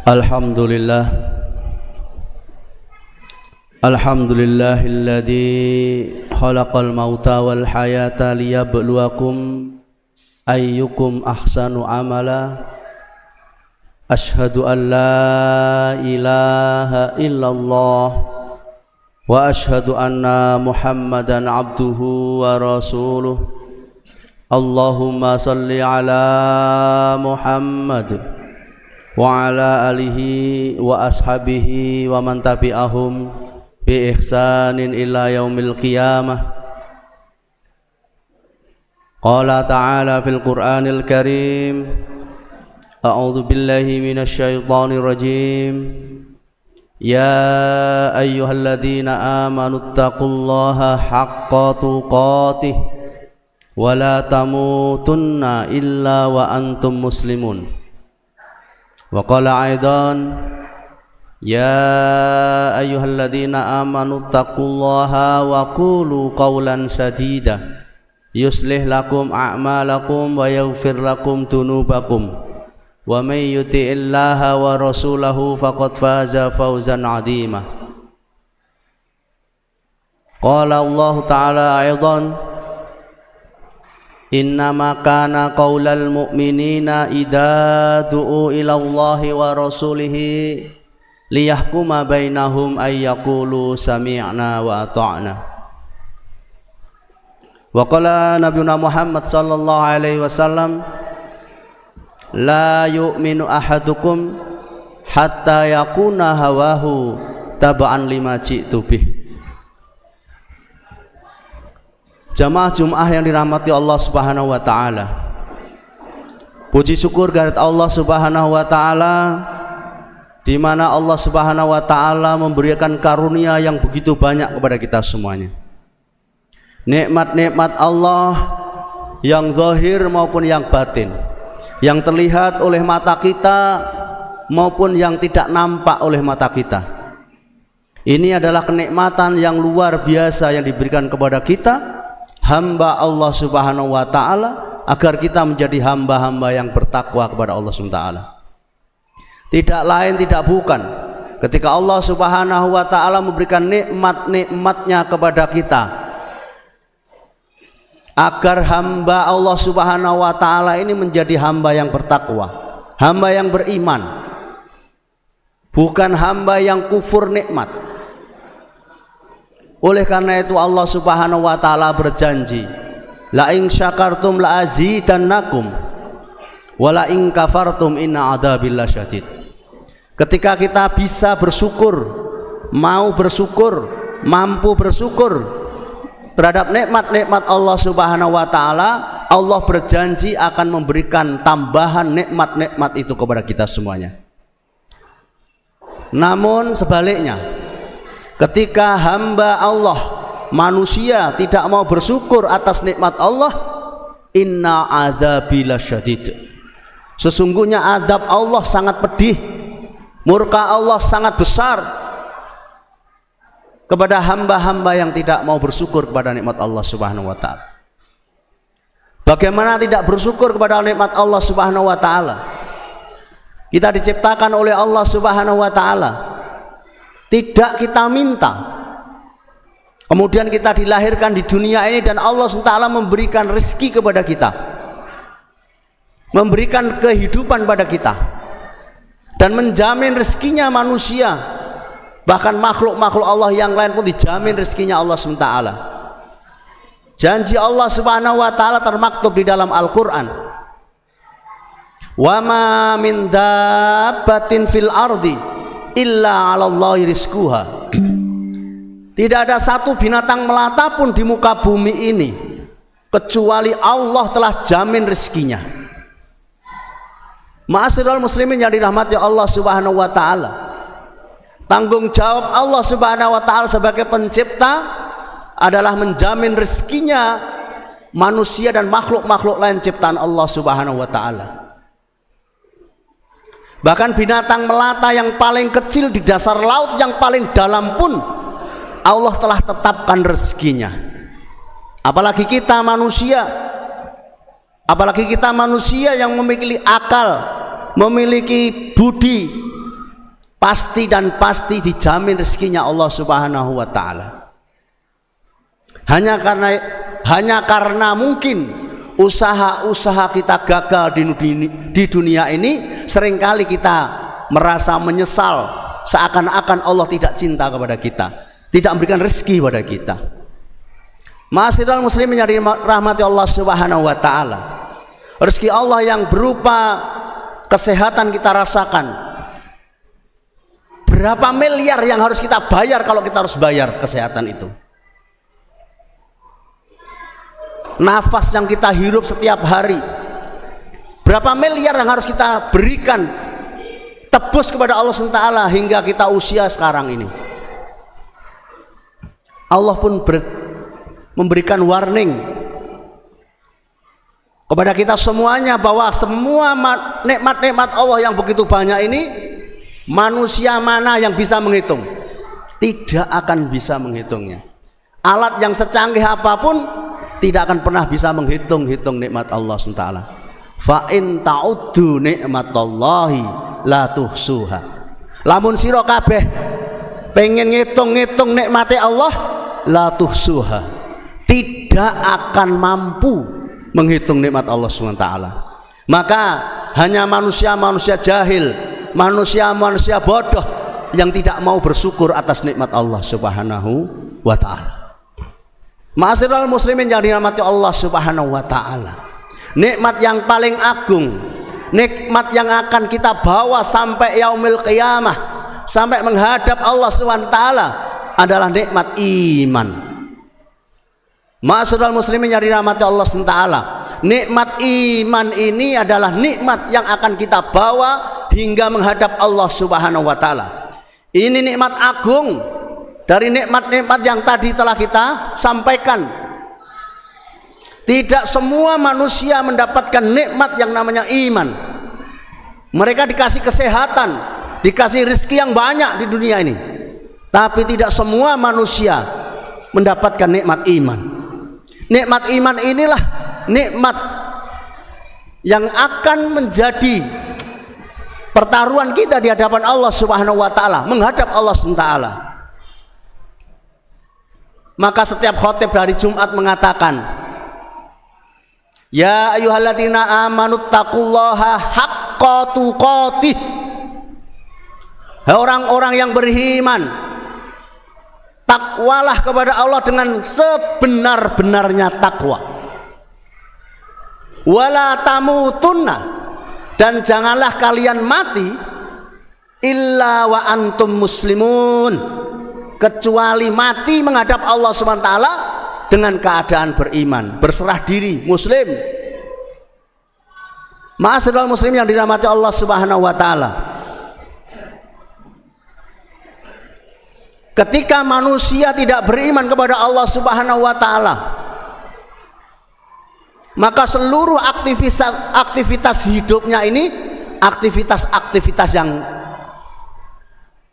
Alhamdulillah. Alhamdulillahilladzi khalaqal mauta wal hayata liyabluwakum ayyukum ahsanu amala. Ashhadu an la ilaha illallah wa ashhadu anna Muhammadan abduhu wa rasuluh. Allahumma salli ala Muhammad wa ala alihi wa ashabihi wa man tabi'ahum bi ihsanin ila yaumil qiyamah. Qala ta'ala fil Qur'anil Karim, a'udzu billahi minasy syaithanir rajim. Ya ayyuhalladzina amanu taqullaha haqqa tuqatih wa la tamutunna illa wa antum muslimun. Wa qala aidan, ya ayyuhalladzina amanu taqullaha wa qulu qawlan sadida yuslih lakum a'malakum wa yaghfir lakum dunubakum wa may yuti'illaha wa rasulahu faqad faza fawzan 'azima. Qala Allah ta'ala aidan, innama kana qaulal mu'minina idza du'u ila Allahi wa rasulihi liyahkuma bainahum ay yaqulu sami'na wa ata'na. Wa qala nabiyuna Muhammad sallallahu alaihi wasallam, la yu'minu ahadukum hatta yakuna hawahu taba'an lima ji'tu bih. Jamaah Jum'ah yang dirahmati Allah Subhanahu wa taala. Puji syukur kehadirat Allah Subhanahu wa taala, di mana Allah Subhanahu wa taala memberikan karunia yang begitu banyak kepada kita semuanya. Nikmat-nikmat Allah yang zahir maupun yang batin, yang terlihat oleh mata kita maupun yang tidak nampak oleh mata kita. Ini adalah kenikmatan yang luar biasa yang diberikan kepada kita, hamba Allah Subhanahu wa taala, agar kita menjadi hamba-hamba yang bertakwa kepada Allah Subhanahu wa taala. Tidak lain tidak bukan ketika Allah Subhanahu wa taala memberikan nikmat-nikmatnya kepada kita, agar hamba Allah Subhanahu wa taala ini menjadi hamba yang bertakwa, hamba yang beriman, bukan hamba yang kufur nikmat. Oleh karena itu Allah Subhanahu wa taala berjanji, la in syakartum la azidannakum wa la in kafartum inna adzabil lasyadid. Ketika kita bisa bersyukur, mau bersyukur, mampu bersyukur terhadap nikmat-nikmat Allah Subhanahu wa taala, Allah berjanji akan memberikan tambahan nikmat-nikmat itu kepada kita semuanya. Namun sebaliknya, ketika hamba Allah, manusia tidak mau bersyukur atas nikmat Allah, inna adzabil lasyadid. Sesungguhnya azab Allah sangat pedih, murka Allah sangat besar kepada hamba-hamba yang tidak mau bersyukur kepada nikmat Allah Subhanahu wa taala. Bagaimana tidak bersyukur kepada nikmat Allah Subhanahu wa taala? Kita diciptakan oleh Allah Subhanahu wa taala, tidak kita minta, kemudian kita dilahirkan di dunia ini dan Allah SWT memberikan rezeki kepada kita, memberikan kehidupan pada kita, dan menjamin rezekinya manusia, bahkan makhluk-makhluk Allah yang lain pun dijamin rezekinya Allah SWT. Janji Allah Subhanahu wa taala termaktub di dalam Al-Qur'an, wa ma min dabbatin fil ardi illa 'alallahi rizquha. Tidak ada satu binatang melata pun di muka bumi ini kecuali Allah telah jamin rezekinya. Ma'asyiral muslimin yang dirahmati Allah Subhanahu wa taala, tanggung jawab Allah Subhanahu wa taala sebagai pencipta adalah menjamin rezekinya manusia dan makhluk-makhluk lain ciptaan Allah Subhanahu wa taala. Bahkan binatang melata yang paling kecil di dasar laut yang paling dalam pun Allah telah tetapkan rezekinya. Apalagi kita manusia, apalagi kita manusia yang memiliki akal, memiliki budi, pasti dan pasti dijamin rezekinya Allah Subhanahu wa taala. Hanya karena mungkin usaha-usaha kita gagal di dunia ini, seringkali kita merasa menyesal, seakan-akan Allah tidak cinta kepada kita, tidak memberikan rezeki kepada kita. Ma'asyiral muslimin yang dirahmati Allah Subhanahu wa taala, rezeki Allah yang berupa kesehatan kita rasakan. Berapa miliar yang harus kita bayar kalau kita harus bayar kesehatan itu? Nafas yang kita hirup setiap hari, berapa miliar yang harus kita berikan tebus kepada Allah SWT hingga kita usia sekarang ini. Allah pun memberikan warning kepada kita semuanya bahwa semua nikmat-nikmat Allah yang begitu banyak ini, manusia mana yang bisa menghitung? Tidak akan bisa menghitungnya. Alat yang secanggih apapun tidak akan pernah bisa menghitung nikmat Allah SWT. Fa in ta'uddu nikmatallahi la tuhsuha. Lamun sira kabeh pengen ngitung-ngitung nikmate Allah, la tuhsuha, tidak akan mampu menghitung nikmat Allah SWT. Maka hanya manusia-manusia jahil, manusia-manusia bodoh yang tidak mau bersyukur atas nikmat Allah Subhanahu wa taala. Ma'asyiral muslimin yang dirahmati Allah Subhanahu wa taala, nikmat yang paling agung, nikmat yang akan kita bawa sampai yaumil qiyamah, sampai menghadap Allah Subhanahu wa taala, adalah nikmat iman. Ma'asyiral muslimin yang dirahmati Allah Subhanahu wa taala, nikmat iman ini adalah nikmat yang akan kita bawa hingga menghadap Allah Subhanahu wa taala. Ini nikmat agung dari nikmat-nikmat yang tadi telah kita sampaikan. Tidak semua manusia mendapatkan nikmat yang namanya iman. Mereka dikasih kesehatan, dikasih rezeki yang banyak di dunia ini, tapi tidak semua manusia mendapatkan nikmat iman. Nikmat iman inilah nikmat yang akan menjadi pertaruhan kita di hadapan Allah Subhanahu wa taala, menghadap Allah Subhanahu wa taala. Maka setiap khotib dari Jumat mengatakan, ya ayyuhalladzina amanu taqullaha haqqa tuqatih. Hai orang-orang yang beriman, takwalah kepada Allah dengan sebenar-benarnya takwa. Wala tamutunna, dan janganlah kalian mati illa wa antum muslimun, kecuali mati menghadap Allah SWT dengan keadaan beriman, berserah diri, muslim. Ma'asyiral muslim yang dirahmati Allah Subhanahu wa taala, ketika manusia tidak beriman kepada Allah Subhanahu wa taala, maka seluruh aktivitas hidupnya ini aktivitas yang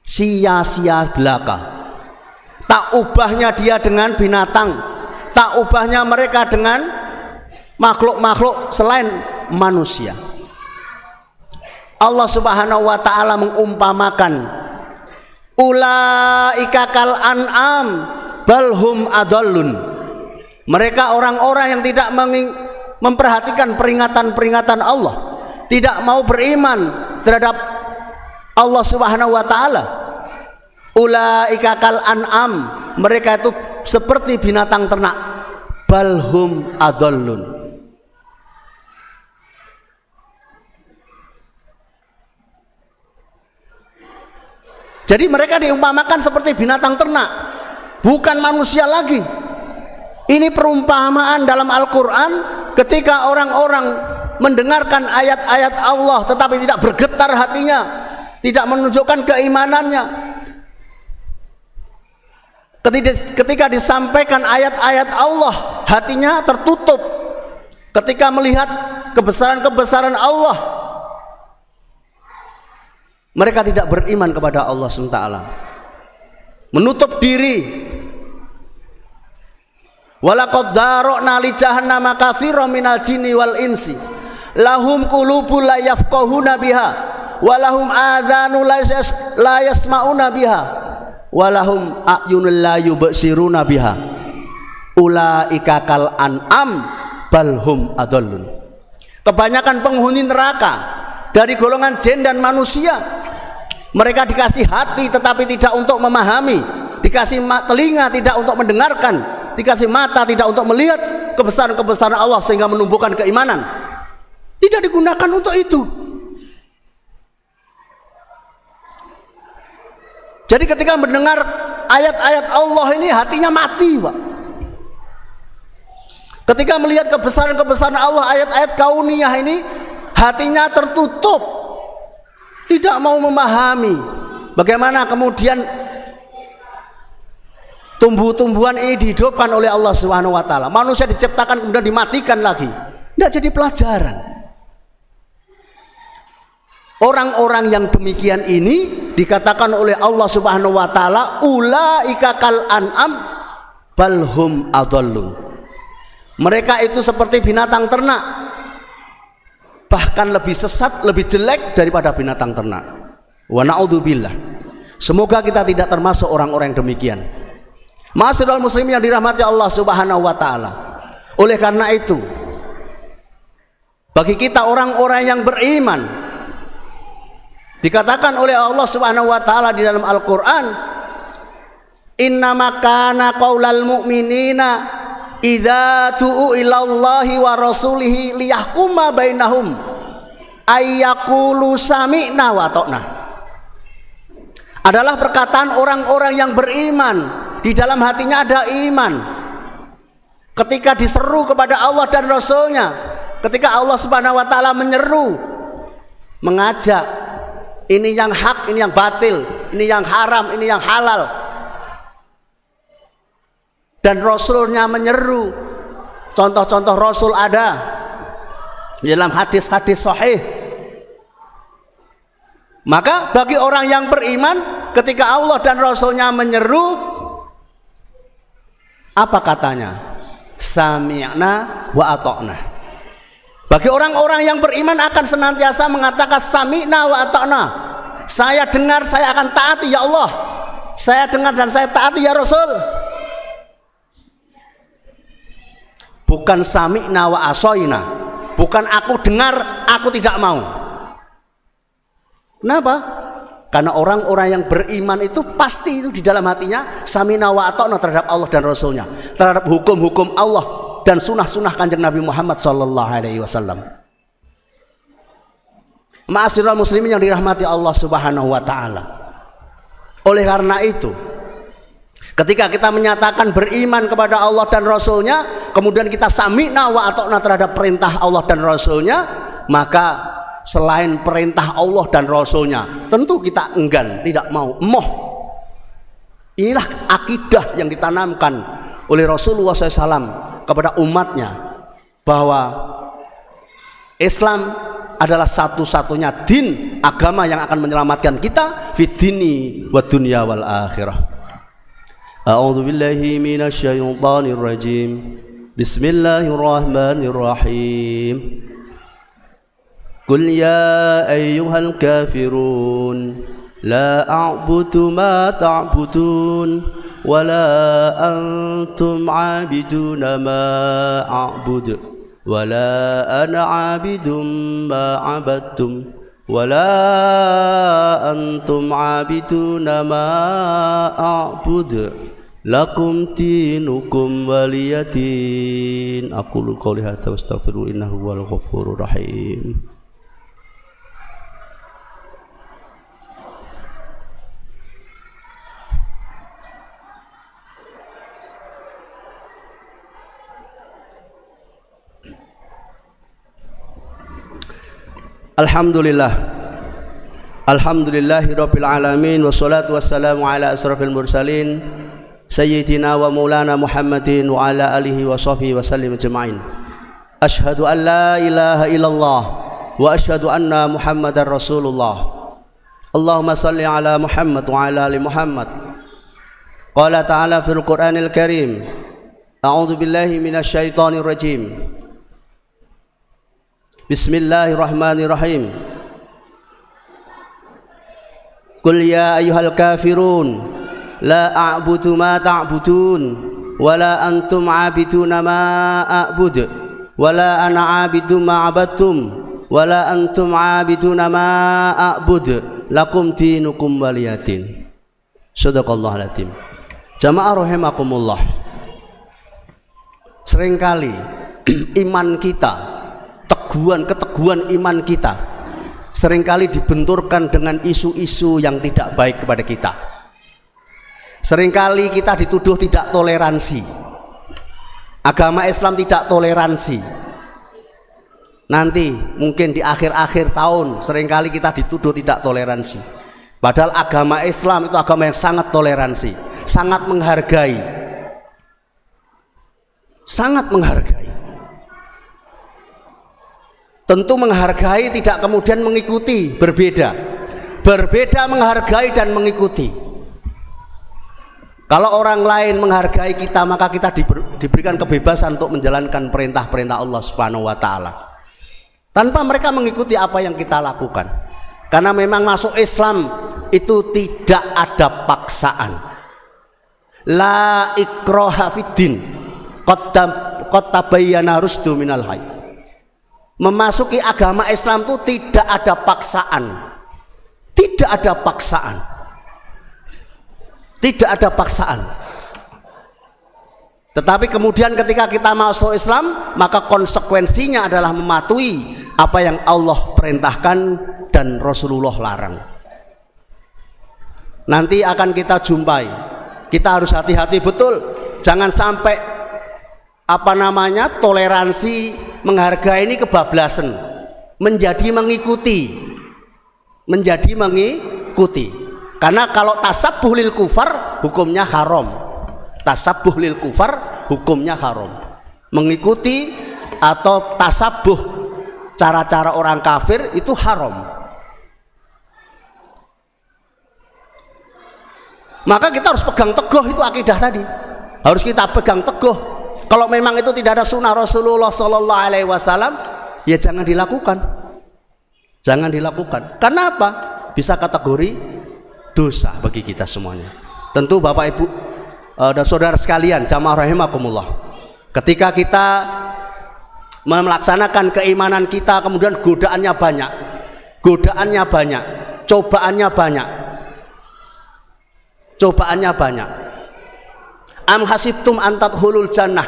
sia-sia belaka. Tak ubahnya dia dengan binatang, tak ubahnya mereka dengan makhluk-makhluk selain manusia. Allah Subhanahu wa taala mengumpamakan, ulaika kal an'am balhum adallun. Mereka orang-orang yang tidak memperhatikan peringatan-peringatan Allah, tidak mau beriman terhadap Allah Subhanahu wa taala. Ulaika kal an'am, mereka itu seperti binatang ternak, balhum adallun. Jadi mereka diumpamakan seperti binatang ternak, bukan manusia lagi. Ini perumpamaan dalam Al-Quran ketika orang-orang mendengarkan ayat-ayat Allah tetapi tidak bergetar hatinya, tidak menunjukkan keimanannya. Ketika disampaikan ayat-ayat Allah, hatinya tertutup. Ketika melihat kebesaran-kebesaran Allah, mereka tidak beriman kepada Allah SWT, menutup diri. Walaqad darokna li jahannama katsiran minal jinni wal insi lahum qulubun la yafqahuna biha walahum adzanu la yasma'una biha walahum a'yunul la yubsiruna biha ulaika kal an'am balhum adallun. Kebanyakan penghuni neraka dari golongan jin dan manusia, mereka dikasih hati tetapi tidak untuk memahami, dikasih telinga tidak untuk mendengarkan, dikasih mata tidak untuk melihat kebesaran-kebesaran Allah sehingga menumbuhkan keimanan. Tidak digunakan untuk itu. Jadi ketika mendengar ayat-ayat Allah ini hatinya mati, Pak. Ketika melihat kebesaran-kebesaran Allah, ayat-ayat kauniyah ini, hatinya tertutup, tidak mau memahami bagaimana kemudian tumbuh-tumbuhan ini dihidupkan oleh Allah Subhanahu wa taala. Manusia diciptakan kemudian dimatikan lagi. Tidak jadi pelajaran. Orang-orang yang demikian ini dikatakan oleh Allah Subhanahu wa taala ulaika kal an'am balhum adallun. Mereka itu seperti binatang ternak, bahkan lebih sesat, lebih jelek daripada binatang ternak. Wa na'udzubillah. Semoga kita tidak termasuk orang-orang yang demikian. Ma'asyiral muslimin yang dirahmati Allah Subhanahu wa taala. Oleh karena itu, bagi kita orang-orang yang beriman, dikatakan oleh Allah Subhanahu wa taala di dalam Al-Qur'an, innama kana qaulal mu'minina idza tu'u ilallahi wa rasulihi liyahkuma bainahum ayyaqulu sami'na wa ata'na. Adalah perkataan orang-orang yang beriman, di dalam hatinya ada iman. Ketika diseru kepada Allah dan Rasulnya, ketika Allah Subhanahu wa taala menyeru, mengajak, ini yang hak, ini yang batil, ini yang haram, ini yang halal, dan Rasulnya menyeru, contoh-contoh Rasul ada di dalam hadis-hadis sahih. Maka bagi orang yang beriman, ketika Allah dan Rasulnya menyeru, apa katanya? Sami'na wa ata'na. Bagi orang-orang yang beriman akan senantiasa mengatakan sami'na wa ata'na. Saya dengar, saya akan taati ya Allah. Saya dengar dan saya taati ya Rasul. Bukan sami'na wa asoina, bukan aku dengar, aku tidak mau. Kenapa? Karena orang-orang yang beriman itu pasti itu di dalam hatinya sami'na wa ata'na terhadap Allah dan Rasulnya, terhadap hukum-hukum Allah dan sunnah-sunnah kanjeng Nabi Muhammad sallallahu alaihi wasallam. Ma'asyiral muslimin yang dirahmati Allah Subhanahu wa taala. Oleh karena itu, ketika kita menyatakan beriman kepada Allah dan Rasulnya, kemudian kita sami'na wa ata'na terhadap perintah Allah dan Rasulnya, maka selain perintah Allah dan Rasulnya, tentu kita enggan, tidak mau, emoh. Inilah akidah yang ditanamkan oleh Rasulullah SAW kepada umatnya, bahwa Islam adalah satu-satunya din, agama yang akan menyelamatkan kita fid dini wad dunya wal akhirah. A'udzu billahi minasy syaithanir rajim. Bismillahirrahmanirrahim. Qul ya ayyuhal kafirun la a'budu ma ta'budun wa la antum 'abiduna ma a'budu wa la ana 'abidum ma 'abadtum wa la antum 'abiduna ma a'budu lakum dinukum waliyadin. Aqulu qouli hadza wa astaghfiru innahu huwal ghafurur rahim. Alhamdulillah, alhamdulillahi rabbil alamin, wassalatu wassalamu ala asrafil mursalin Sayyidina wa maulana Muhammadin wa ala alihi wa sahbihi wa sallim ajma'in. Ashhadu an la ilaha illallah wa ashhadu anna Muhammadar Rasulullah. Allahumma salli ala Muhammad wa ala ali Muhammad. Qala ta'ala fil Qur'anil Karim, a'udzu billahi minasy syaithanir rajim. Bismillahirrahmanirrahim. Qul ya ayyuhal kafirun la a'budu ma ta'budun wala antum 'abiduna ma a'bud wala ana 'abidu ma 'abadtum wala antum 'abiduna ma a'bud lakum dinukum waliyadin. Shadaqallahul adzim. Jamaah rahimakumullah, seringkali iman kita, keteguhan iman kita seringkali dibenturkan dengan isu-isu yang tidak baik kepada kita. Seringkali kita dituduh tidak toleransi. Agama Islam tidak toleransi. Nanti mungkin di akhir-akhir tahun seringkali kita dituduh tidak toleransi. Padahal agama Islam itu agama yang sangat toleransi, sangat menghargai. Sangat menghargai. Tentu menghargai tidak kemudian mengikuti, berbeda menghargai dan mengikuti. Kalau orang lain menghargai kita, maka kita diberikan kebebasan untuk menjalankan perintah-perintah Allah Subhanahu wa taala tanpa mereka mengikuti apa yang kita lakukan. Karena memang masuk Islam itu tidak ada paksaan. La ikraha fiddin qad tabayyana rusdu minal hayy. Memasuki agama Islam itu tidak ada paksaan. Tidak ada paksaan. Tidak ada paksaan. Tetapi kemudian ketika kita masuk Islam, maka konsekuensinya adalah mematuhi apa yang Allah perintahkan dan Rasulullah larang. Nanti akan kita jumpai. Kita harus hati-hati betul. Jangan sampai toleransi, menghargai ini kebablasan, menjadi mengikuti. Karena kalau tasabbuh lil kufar hukumnya haram. Tasabbuh lil kufar hukumnya haram. Mengikuti atau tasabbuh cara-cara orang kafir itu haram. Maka kita harus pegang teguh itu akidah tadi. Harus kita pegang teguh. Kalau memang itu tidak ada sunnah Rasulullah Sallallahu Alaihi Wasallam, ya jangan dilakukan. Jangan dilakukan. Karena apa? Bisa kategori dosa bagi kita semuanya. Tentu Bapak Ibu dan saudara sekalian, jamaah rahimakumullah, ketika kita melaksanakan keimanan kita, kemudian godaannya banyak, cobaannya banyak. Am hasibtum an tadkhulul jannah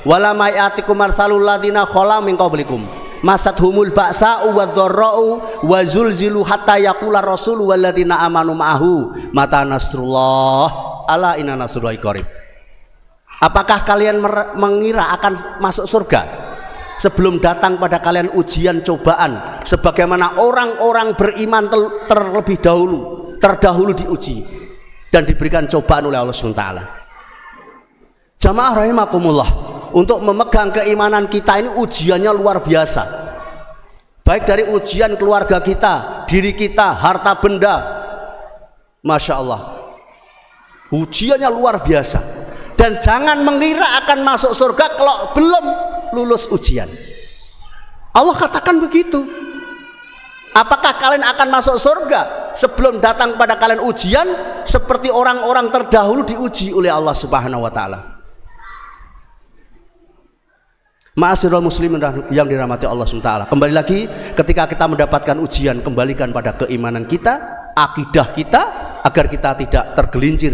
wala ma ya'tikum matsalul ladzina khala min qablikum masathumul ba'sa'u wadh-dharra'u wa zulzilu hatta yaqula rasul wal ladzina amanu ma'ahu mata nasrullah ala inna nasrullahi qarib. Apakah kalian mengira akan masuk surga sebelum datang pada kalian ujian cobaan sebagaimana orang-orang beriman terlebih terdahulu diuji dan diberikan cobaan oleh Allah SWT. Jamaah rahimakumullah, untuk memegang keimanan kita ini ujiannya luar biasa. Baik dari ujian keluarga kita, diri kita, harta benda. Masya Allah, ujiannya luar biasa. Dan jangan mengira akan masuk surga kalau belum lulus ujian. Allah katakan begitu. Apakah kalian akan masuk surga sebelum datang pada kalian ujian seperti orang-orang terdahulu diuji oleh Allah Subhanahu wa taala? Ma'asyiral muslimin yang dirahmati Allah SWT. Kembali lagi, ketika kita mendapatkan ujian, kembalikan pada keimanan kita, akidah kita, agar kita tidak tergelincir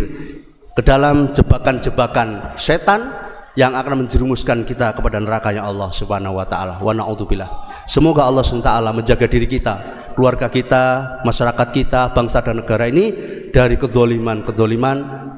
ke dalam jebakan-jebakan setan yang akan menjerumuskan kita kepada nerakanya Allah Subhanahu wa taala. Wa na'udzubillah. Semoga Allah SWT menjaga diri kita, keluarga kita, masyarakat kita, bangsa dan negara ini dari kedoliman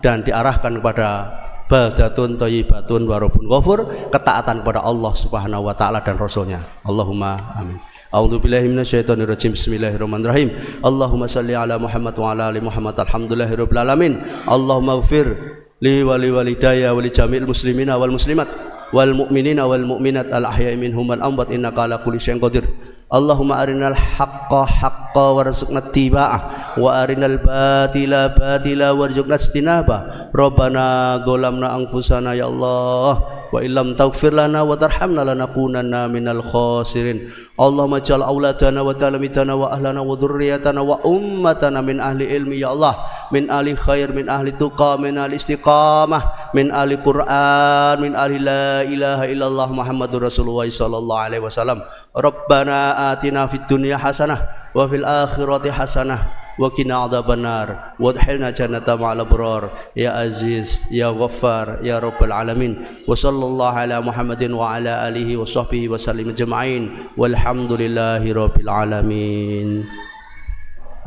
dan diarahkan kepada baldatun thayyibatun wa rabbun ghafur, ketaatan kepada Allah Subhanahu wa taala dan rasulnya. Allahumma amin. A'udzubillahi minasyaitonir rajim. Bismillahirrahmanirrahim. Allahumma shalli ala Muhammad wa ala ali Muhammad. Alhamdulillahirabbil alamin. Allahumma ighfir li wa li walidayya wa li jami'il muslimina wal muslimat wal mu'minina wal mu'minat al ahya'i minhum wal amwat innaka ala kulli syai'in qadir. Allahumma arinal haqqa haqqa warzuqna ittiba'ah wa arinal batila batila warzuqna ijtinabah. Rabbana dzalamna anfusana ya Allah wa illam taghfir lana wa tarhamna lanakunanna minal khasirin. Allahumma ja'al auladana wa talamitana wa ahlana wa dhurriyyatana wa ummatana min ahli ilmi ya Allah, min ahli khair, min ahli tuqa, min ahli istiqamah, min ahli Qur'an, min ahli la ilaha illallah Muhammadur Rasulullah sallallahu alaihi wasallam. Rabbana atina fid dunya hasanah wa fil akhirati hasanah wa qina adzabannar wa adkhilna jannata ma'al abrar ya aziz ya ghaffar ya rabbal alamin. Wa sallallahu ala Muhammadin wa ala alihi wa sahbihi wa sallim ajma'in walhamdulillahi rabbil alamin.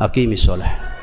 Aqimis shalah.